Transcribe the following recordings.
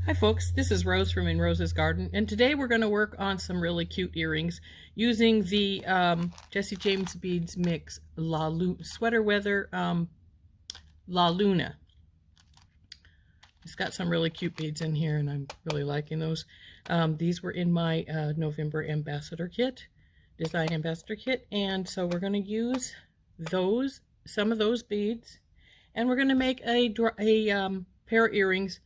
Hi folks, this is Rose from In Rose's Garden, and today we're going to work on some really cute earrings using the Jesse James Beads Mix Sweater Weather La Luna. It's got some really cute beads in here, and I'm really liking those. These were in my November Ambassador Kit, Design Ambassador Kit, and so we're going to use some of those beads, and we're going to make a pair of earrings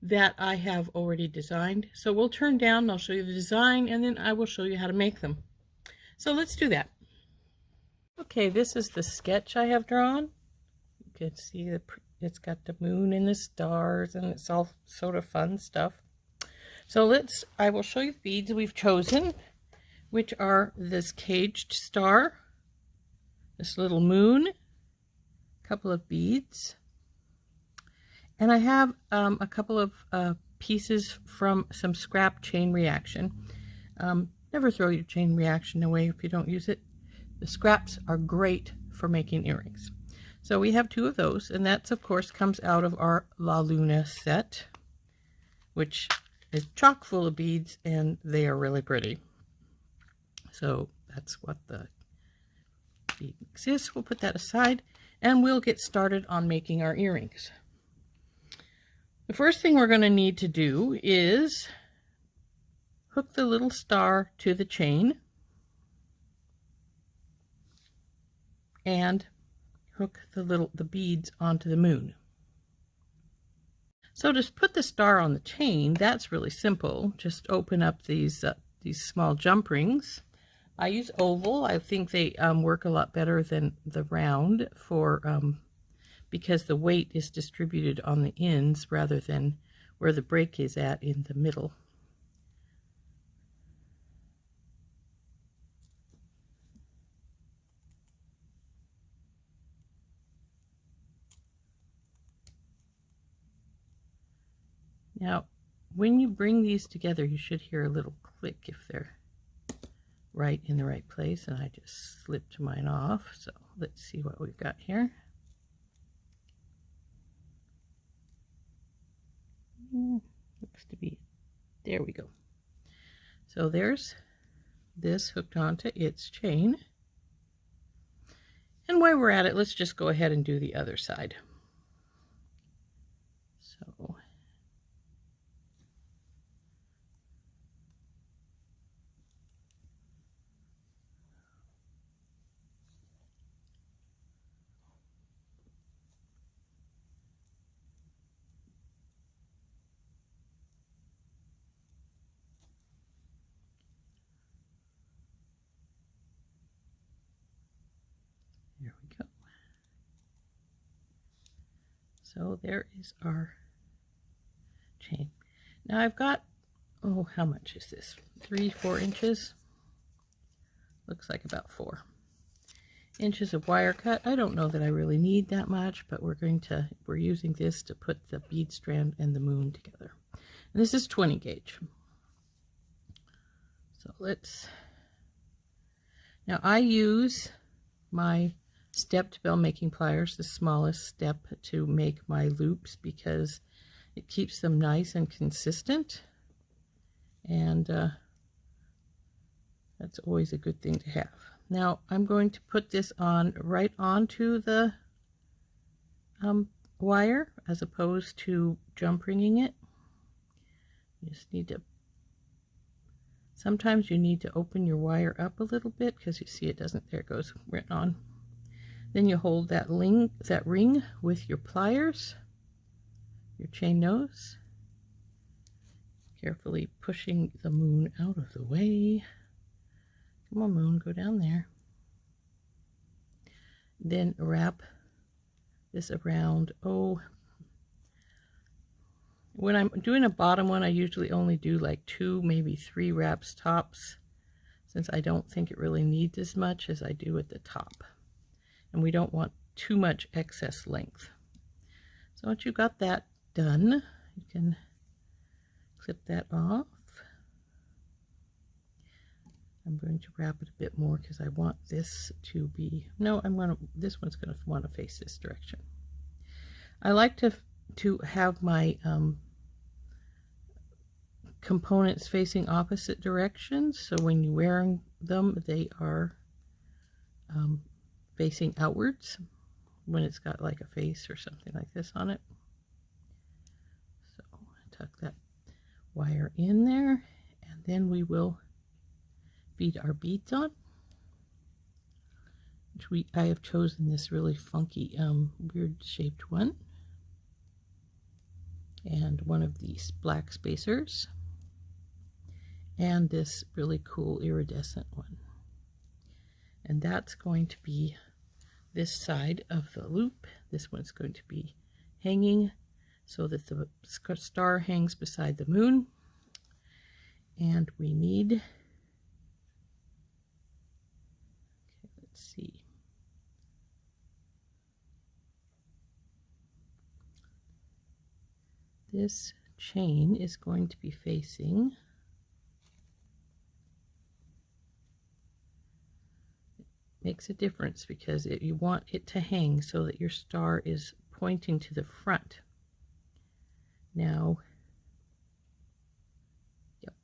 that I have already designed. So we'll turn down and I'll show you the design, and then I will show you how to make them. So let's do that. Okay, this is the sketch I have drawn. You can see it's got the moon and the stars, and it's all sort of fun stuff. So I will show you the beads we've chosen, which are this caged star, this little moon, a couple of beads, and I have a couple of pieces from some scrap chain reaction. Never throw your chain reaction away if you don't use it. The scraps are great for making earrings. So we have 2 of those, and that's of course comes out of our La Luna set, which is chock full of beads, and they are really pretty. So that's what the bead mix is. We'll put that aside, and we'll get started on making our earrings. The first thing we're going to need to do is hook the little star to the chain and hook the beads onto the moon. So to put the star on the chain, that's really simple. Just open up these small jump rings. I use oval. I think they work a lot better than the round because the weight is distributed on the ends rather than where the break is at in the middle. Now, when you bring these together, you should hear a little click if they're right in the right place, and I just slipped mine off. So let's see what we've got here. Looks to be, there we go. So there's this hooked onto its chain. And while we're at it, let's just go ahead and do the other side. So there we go. So there is our chain. Now I've got, oh, how much is this? 3-4 inches? Looks like about 4 inches of wire cut. I don't know that I really need that much, but we're using this to put the bead strand and the moon together. And this is 20 gauge. So now I use my stepped bell making pliers, the smallest step, to make my loops because it keeps them nice and consistent, and that's always a good thing to have. Now I'm going to put this on right onto the wire as opposed to jump ringing it. You just need to, sometimes you need to open your wire up a little bit because you see it doesn't, there it goes, right on. Then you hold that ring with your pliers, your chain nose, carefully pushing the moon out of the way. Come on, moon, go down there. Then wrap this around. Oh, when I'm doing a bottom one, I usually only do like 2, maybe 3 wraps tops, since I don't think it really needs as much as I do at the top. And we don't want too much excess length. So once you've got that done, you can clip that off. I'm going to wrap it a bit more because I want this to be, no, this one's going to want to face this direction. I like to have my components facing opposite directions, so when you wear them, they are facing outwards when it's got like a face or something like this on it. So tuck that wire in there, and then we will feed our beads on. I have chosen this really funky, weird shaped one, and one of these black spacers, and this really cool iridescent one. And that's going to be this side of the loop. This one's going to be hanging so that the star hangs beside the moon. And we need, okay, let's see. This chain is going to be facing makes a difference because you want it to hang so that your star is pointing to the front. Now, yep,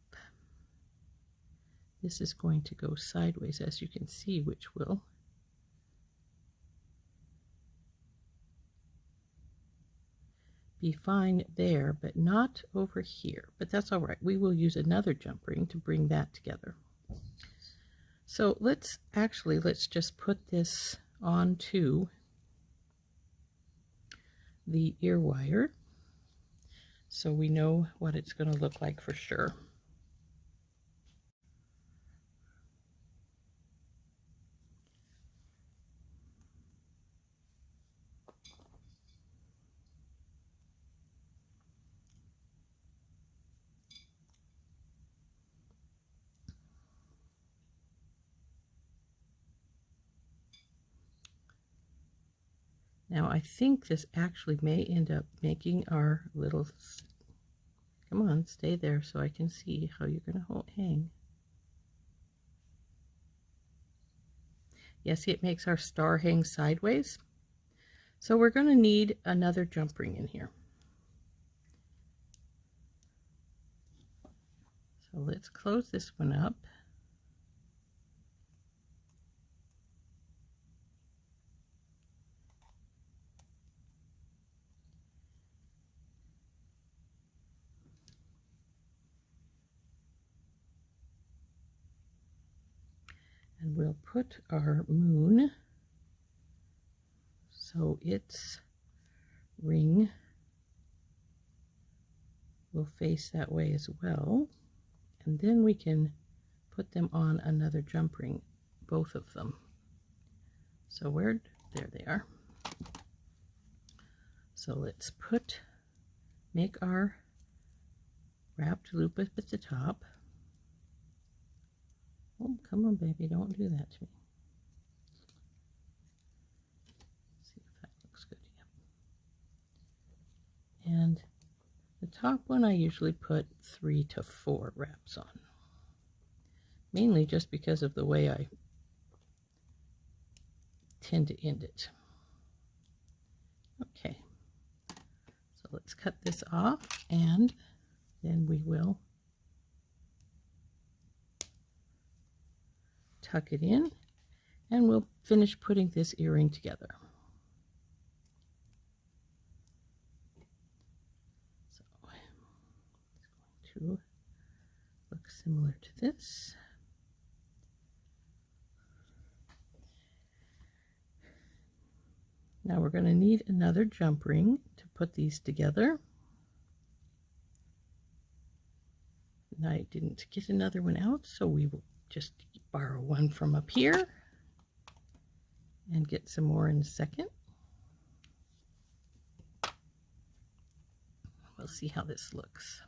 this is going to go sideways, as you can see, which will be fine there, but not over here. But that's all right. We will use another jump ring to bring that together. So let's just put this onto the ear wire so we know what it's going to look like for sure. Now I think this actually may end up making our little, come on, stay there so I can see how you're going to hang. Yeah, see, it makes our star hang sideways. So we're going to need another jump ring in here. So let's close this one up. And we'll put our moon so its ring will face that way as well. And then we can put them on another jump ring, both of them. So there they are. So let's make our wrapped loop up at the top. Oh, come on, baby, don't do that to me. Let's see if that looks good. Yep. And the top one I usually put 3 to 4 wraps on, mainly just because of the way I tend to end it. Okay, so let's cut this off, and then we will tuck it in, and we'll finish putting this earring together. So it's going to look similar to this. Now we're going to need another jump ring to put these together. And I didn't get another one out, so we will just borrow one from up here and get some more in a second. We'll see how this looks.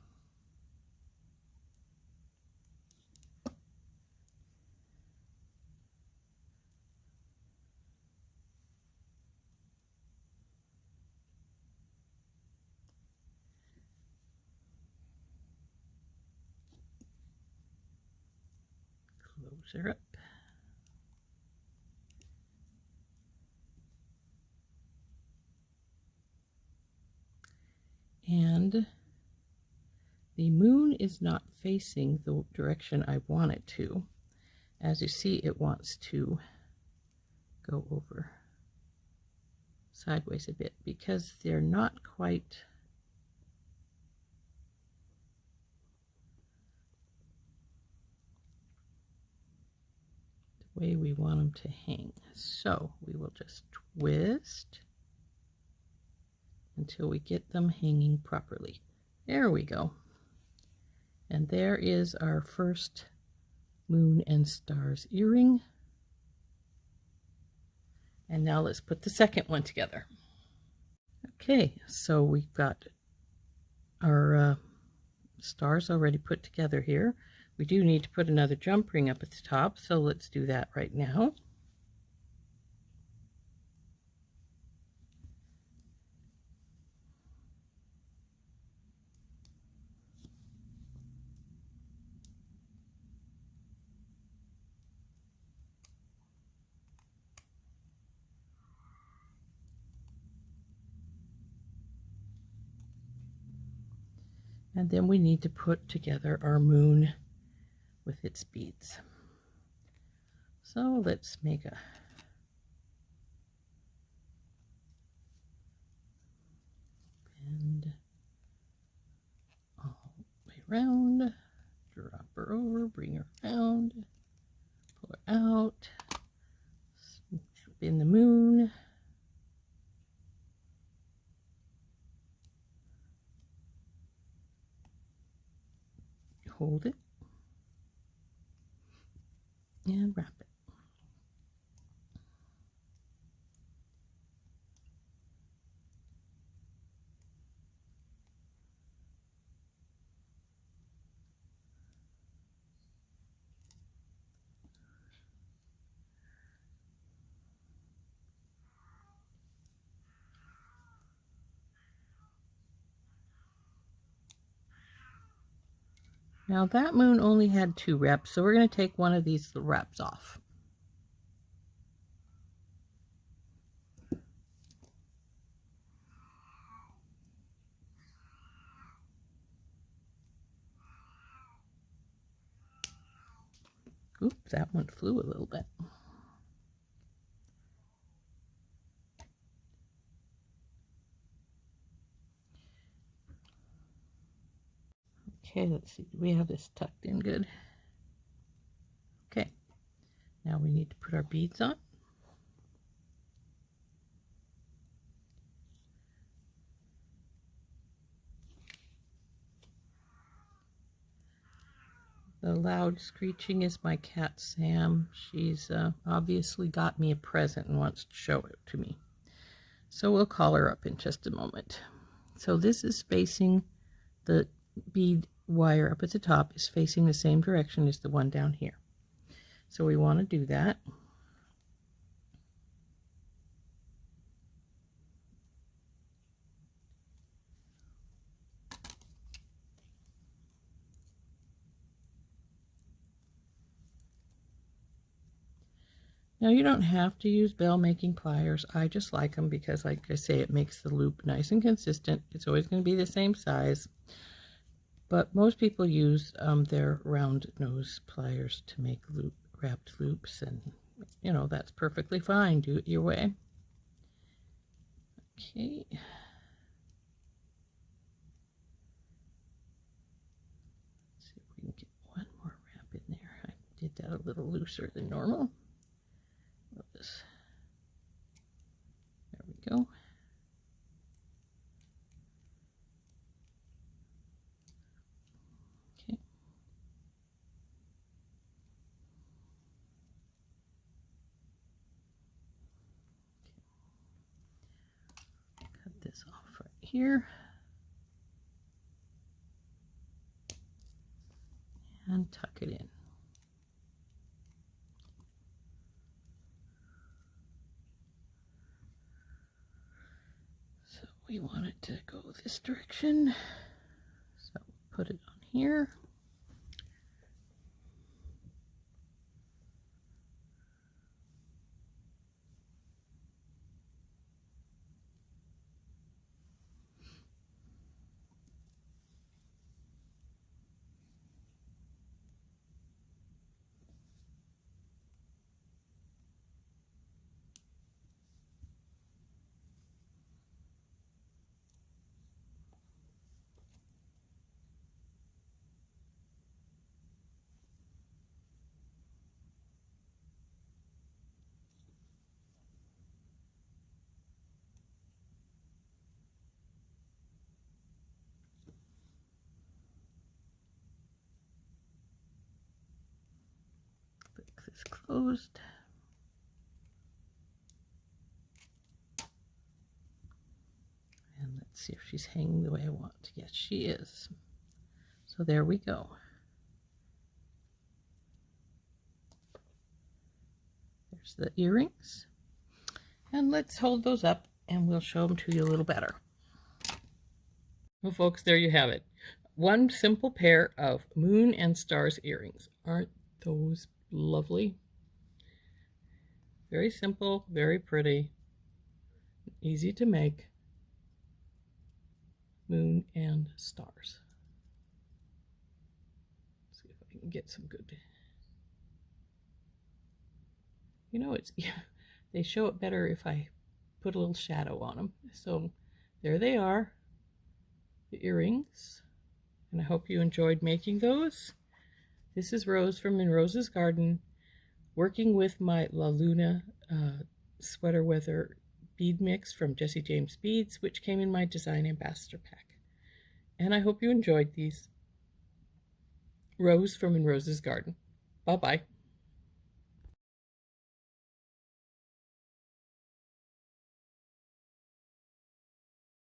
Close her up. And The moon is not facing the direction I want it to. As you see, it wants to go over sideways a bit because they're not quite the way we want them to hang. So we will just twist until we get them hanging properly. There we go. And there is our first moon and stars earring. And now let's put the second one together. Okay, so we've got our stars already put together here. We do need to put another jump ring up at the top, so let's do that right now. And then we need to put together our moon with its beads. So let's make a bend all the way around, drop her over, bring her around, pull her out, snap in the moon. Hold it and wrap it. Now that moon only had 2 wraps, so we're going to take one of these wraps off. Oops, that one flew a little bit. Okay, let's see. Do we have this tucked in good? Okay. Now we need to put our beads on. The loud screeching is my cat Sam. She's obviously got me a present and wants to show it to me. So we'll call her up in just a moment. So this is facing the bead wire up at the top is facing the same direction as the one down here. So we want to do that. Now you don't have to use bell making pliers. I just like them because, like I say, it makes the loop nice and consistent. It's always going to be the same size. But most people use their round nose pliers to make wrapped loops, and you know, that's perfectly fine. Do it your way. Okay. Let's see if we can get one more wrap in there. I did that a little looser than normal. There we go. Okay. Cut this off right here. And tuck it in. So we want it to go this direction. So put it on here. this closed. And let's see if she's hanging the way I want. Yes, she is. So there we go. There's the earrings. And let's hold those up and we'll show them to you a little better. Well, folks, there you have it. One simple pair of moon and stars earrings. Aren't those lovely? Very simple, very pretty, easy to make. Moon and stars. Let's see if I can get some good. You know, it's they show it better if I put a little shadow on them. So there they are, the earrings. And I hope you enjoyed making those. This is Rose from In Rose's Garden, working with my La Luna sweater weather bead mix from Jessie James Beads, which came in my Design Ambassador pack. And I hope you enjoyed these. Rose from In Rose's Garden. Bye-bye.